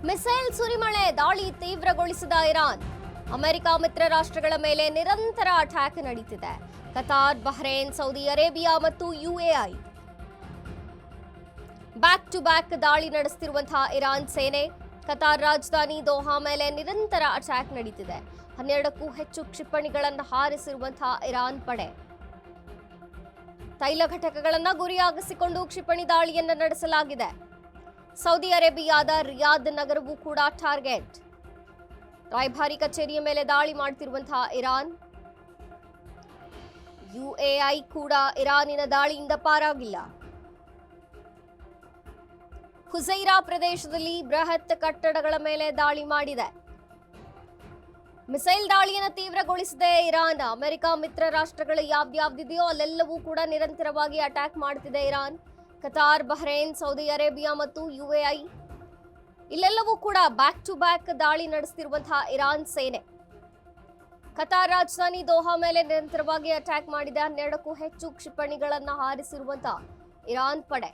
Missile ಸುರಿಮಳೆ ದಾಳಿ ತೀವ್ರಗೊಳಿಸಿದ Iran. America ಮಿತ್ರ ರಾಷ್ಟ್ರಗಳ ಮೇಲೆ ನಿರಂತರ ಅಟ್ಯಾಕ್ ನಡೆಯುತ್ತಿದೆ. ಕತಾರ್, ಬಹ್ರೇನ್, ಸೌದಿ ಅರೇಬಿಯಾ ಮತ್ತು ಯುಎಇ ಬ್ಯಾಕ್ ಟು ಬ್ಯಾಕ್ ದಾಳಿ ನಡೆಸುತ್ತಿರುವಂತಹ ಇರಾನ್ ಸೇನೆ ಕತಾರ್ ರಾಜಧಾನಿ ದೋಹಾ ಮೇಲೆ ನಿರಂತರ ಅಟ್ಯಾಕ್ ನಡೆಯುತ್ತಿದೆ. 12ಕ್ಕೂ ಹೆಚ್ಚು ಕ್ಷಿಪಣಿಗಳನ್ನು ಹಾರಿಸಿರುವಂತಹ ಇರಾನ್ ಪಡೆ ತೈಲ ಘಟಕಗಳನ್ನು ಗುರಿಯಾಗಿಸಿಕೊಂಡು ಕ್ಷಿಪಣಿ ದಾಳಿಯನ್ನು ನಡೆಸಲಾಗಿದೆ. ಸೌದಿ ಅರೇಬಿಯಾದ ರಿಯಾದ್ ನಗರವೂ ಕೂಡ ಟಾರ್ಗೆಟ್. ರಾಯಭಾರಿ ಕಚೇರಿಯ ಮೇಲೆ ದಾಳಿ ಮಾಡುತ್ತಿರುವಂತಹ ಇರಾನ್. ಯುಎಇ ಕೂಡ ಇರಾನಿನ ದಾಳಿಯಿಂದ ಪಾರಾಗಿಲ್ಲ. ಹುಸೈರಾ ಪ್ರದೇಶದಲ್ಲಿ ಬೃಹತ್ ಕಟ್ಟಡಗಳ ಮೇಲೆ ದಾಳಿ ಮಾಡಿದೆ. ಮಿಸೈಲ್ ದಾಳಿಯನ್ನು ತೀವ್ರಗೊಳಿಸಿದೆ ಇರಾನ್. ಅಮೆರಿಕ ಮಿತ್ರ ರಾಷ್ಟ್ರಗಳು ಯಾವ್ದ್ಯಾವ್ದಿದೆಯೋ ಅಲ್ಲೆಲ್ಲವೂ ಕೂಡ ನಿರಂತರವಾಗಿ ಅಟ್ಯಾಕ್ ಮಾಡುತ್ತಿದೆ Iran. Qatar, Bahrain, Saudi Arabia ಮತ್ತು ಯುಎಇ ಇಲ್ಲೆಲ್ಲವೂ ಕೂಡ ಬ್ಯಾಕ್ ಟು ಬ್ಯಾಕ್ ದಾಳಿ ನಡೆಸುತ್ತಿರುವಂತಹ ಇರಾನ್ ಸೇನೆ ಕತಾರ್ ರಾಜಧಾನಿ ದೋಹಾ ಮೇಲೆ ನಿರಂತರವಾಗಿ ಅಟ್ಯಾಕ್ ಮಾಡಿದೆ. 12ಕ್ಕೂ ಹೆಚ್ಚು ಕ್ಷಿಪಣಿಗಳನ್ನು ಹಾರಿಸಿರುವಂತಹ ಇರಾನ್ ಪಡೆ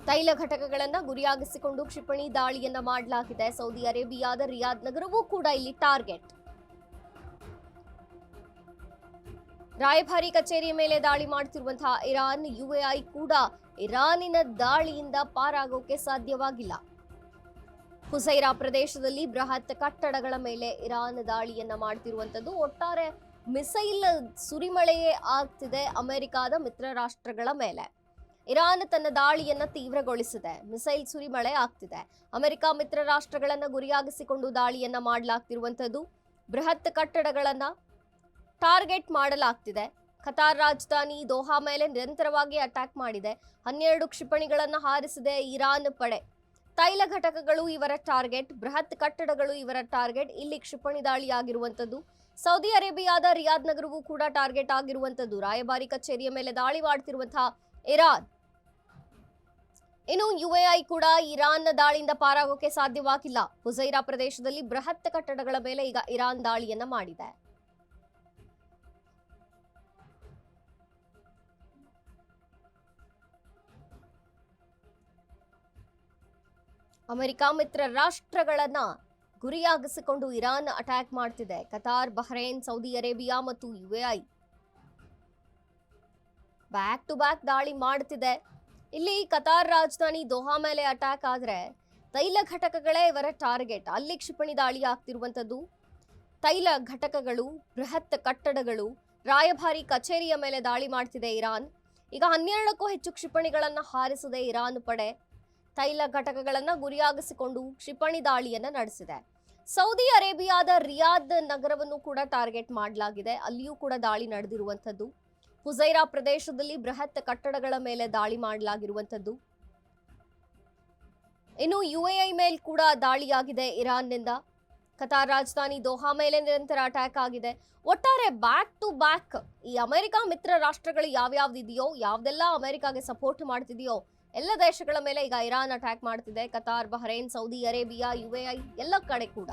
ತೈಲ ಘಟಕಗಳನ್ನು ಗುರಿಯಾಗಿಸಿಕೊಂಡು ಕ್ಷಿಪಣಿ ದಾಳಿಯನ್ನ ಮಾಡಲಾಗಿದೆ. ಸೌದಿ ಅರೇಬಿಯಾದ ರಿಯಾದ್ ನಗರವೂ ಕೂಡ ಇಲ್ಲಿ ಟಾರ್ಗೆಟ್. ರಾಯಭಾರಿ ಕಚೇರಿಯ ಮೇಲೆ ದಾಳಿ ಮಾಡುತ್ತಿರುವಂತಹ ಇರಾನ್. ಯುಎಇ ಕೂಡ ಇರಾನಿನ ದಾಳಿಯಿಂದ ಪಾರಾಗೋಕೆ ಸಾಧ್ಯವಾಗಿಲ್ಲ. ಹುಸೈರಾ ಪ್ರದೇಶದಲ್ಲಿ ಬೃಹತ್ ಕಟ್ಟಡಗಳ ಮೇಲೆ ಇರಾನ್ ದಾಳಿಯನ್ನ ಮಾಡ್ತಿರುವಂತದ್ದು. ಒಟ್ಟಾರೆ ಮಿಸೈಲ್ ಸುರಿಮಳೆಯೇ ಆಗ್ತಿದೆ ಅಮೆರಿಕದ ಮಿತ್ರ ರಾಷ್ಟ್ರಗಳ ಮೇಲೆ. ಇರಾನ್ ತನ್ನ ದಾಳಿಯನ್ನ ತೀವ್ರಗೊಳಿಸಿದೆ. ಮಿಸೈಲ್ ಸುರಿಮಳೆ ಆಗ್ತಿದೆ. ಅಮೆರಿಕ ಮಿತ್ರ ರಾಷ್ಟ್ರಗಳನ್ನ ಗುರಿಯಾಗಿಸಿಕೊಂಡು ದಾಳಿಯನ್ನ ಮಾಡಲಾಗ್ತಿರುವಂತದ್ದು. ಬೃಹತ್ ಕಟ್ಟಡಗಳನ್ನ ಟಾರ್ಗೆಟ್ ಮಾಡಲಾಗ್ತಿದೆ. ಕತಾರ್ ರಾಜಧಾನಿ ದೋಹಾ ಮೇಲೆ ನಿರಂತರವಾಗಿ ಅಟ್ಯಾಕ್ ಮಾಡಿದೆ. 12 ಕ್ಷಿಪಣಿಗಳನ್ನು ಹಾರಿಸಿದೆ ಇರಾನ್ ಪಡೆ. ತೈಲ ಘಟಕಗಳು ಇವರ ಟಾರ್ಗೆಟ್, ಬೃಹತ್ ಕಟ್ಟಡಗಳು ಇವರ ಟಾರ್ಗೆಟ್. ಇಲ್ಲಿ ಕ್ಷಿಪಣಿ ದಾಳಿ ಆಗಿರುವಂತದ್ದು. ಸೌದಿ ಅರೇಬಿಯಾದ ರಿಯಾದ್ ನಗರವೂ ಕೂಡ ಟಾರ್ಗೆಟ್ ಆಗಿರುವಂತದ್ದು. ರಾಯಭಾರಿ ಕಚೇರಿಯ ಮೇಲೆ ದಾಳಿ ಮಾಡುತ್ತಿರುವಂತಹ ಇರಾನ್. ಇನ್ನು ಯುಎಇ ಕೂಡ ಇರಾನ್ನ ದಾಳಿಯಿಂದ ಪಾರಾಗೋಕೆ ಸಾಧ್ಯವಾಗಿಲ್ಲ. ಹುಸೈರಾ ಪ್ರದೇಶದಲ್ಲಿ ಬೃಹತ್ ಕಟ್ಟಡಗಳ ಮೇಲೆ ಈಗ ಇರಾನ್ ದಾಳಿಯನ್ನ ಮಾಡಿದೆ. ಅಮೆರಿಕ ಮಿತ್ರ ರಾಷ್ಟ್ರಗಳನ್ನ ಗುರಿಯಾಗಿಸಿಕೊಂಡು ಇರಾನ್ ಅಟ್ಯಾಕ್ ಮಾಡ್ತಿದೆ. ಕತಾರ್, ಬಹ್ರೇನ್, ಸೌದಿ ಅರೇಬಿಯಾ ಮತ್ತು ಯುಎಇ ಬ್ಯಾಕ್ ಟು ಬ್ಯಾಕ್ ದಾಳಿ ಮಾಡ್ತಿದೆ. ಇಲ್ಲಿ ಕತಾರ್ ರಾಜಧಾನಿ ದೋಹಾ ಮೇಲೆ ಅಟ್ಯಾಕ್ ಆದ್ರೆ ತೈಲ ಘಟಕಗಳೇ ಇವರ ಟಾರ್ಗೆಟ್. ಅಲ್ಲಿ ಕ್ಷಿಪಣಿ ದಾಳಿ ಆಗ್ತಿರುವಂತದ್ದು. ತೈಲ ಘಟಕಗಳು, ಬೃಹತ್ ಕಟ್ಟಡಗಳು, ರಾಯಭಾರಿ ಕಚೇರಿಯ ಮೇಲೆ ದಾಳಿ ಮಾಡ್ತಿದೆ ಇರಾನ್. ಈಗ 12ಕ್ಕೂ ಹೆಚ್ಚು ಕ್ಷಿಪಣಿಗಳನ್ನ ಹಾರಿಸಿದೆ ಇರಾನ್ ಪಡೆ. ತೈಲ ಘಟಕಗಳನ್ನ ಗುರಿಯಾಗಿಸಿಕೊಂಡು ಕ್ಷಿಪಣಿ ದಾಳಿಯನ್ನ ನಡೆಸಿದೆ. ಸೌದಿ ಅರೇಬಿಯಾದ ರಿಯಾದ್ ನಗರವನ್ನು ಕೂಡ ಟಾರ್ಗೆಟ್ ಮಾಡಲಾಗಿದೆ. ಅಲ್ಲಿಯೂ ಕೂಡ ದಾಳಿ ನಡೆದಿರುವಂತದ್ದು. ಹುಸೈರಾ ಪ್ರದೇಶದಲ್ಲಿ ಬೃಹತ್ ಕಟ್ಟಡಗಳ ಮೇಲೆ ದಾಳಿ ಮಾಡಲಾಗಿರುವಂತದ್ದು. ಇನ್ನು ಯುಎಇ ಮೇಲೆ ಕೂಡ ದಾಳಿಯಾಗಿದೆ ಇರಾನ್ನಿಂದ. ಕತಾರ್ ರಾಜಧಾನಿ ದೋಹಾ ಮೇಲೆ ನಿರಂತರ ಅಟ್ಯಾಕ್ ಆಗಿದೆ. ಒಟ್ಟಾರೆ ಬ್ಯಾಕ್ ಟು ಬ್ಯಾಕ್ ಈ ಅಮೆರಿಕ ಮಿತ್ರ ರಾಷ್ಟ್ರಗಳು ಯಾವ್ಯಾವ್ದಿದೆಯೋ, ಯಾವ್ದೆಲ್ಲ ಅಮೆರಿಕಾಗೆ ಸಪೋರ್ಟ್ ಮಾಡ್ತಿದೆಯೋ ಎಲ್ಲ ದೇಶಗಳ ಮೇಲೆ ಈಗ ಇರಾನ್ ಅಟ್ಯಾಕ್ ಮಾಡ್ತಿದೆ. Qatar, Bahrain, Saudi Arabia, UAE ಎಲ್ಲ ಕಡೆ ಕೂಡ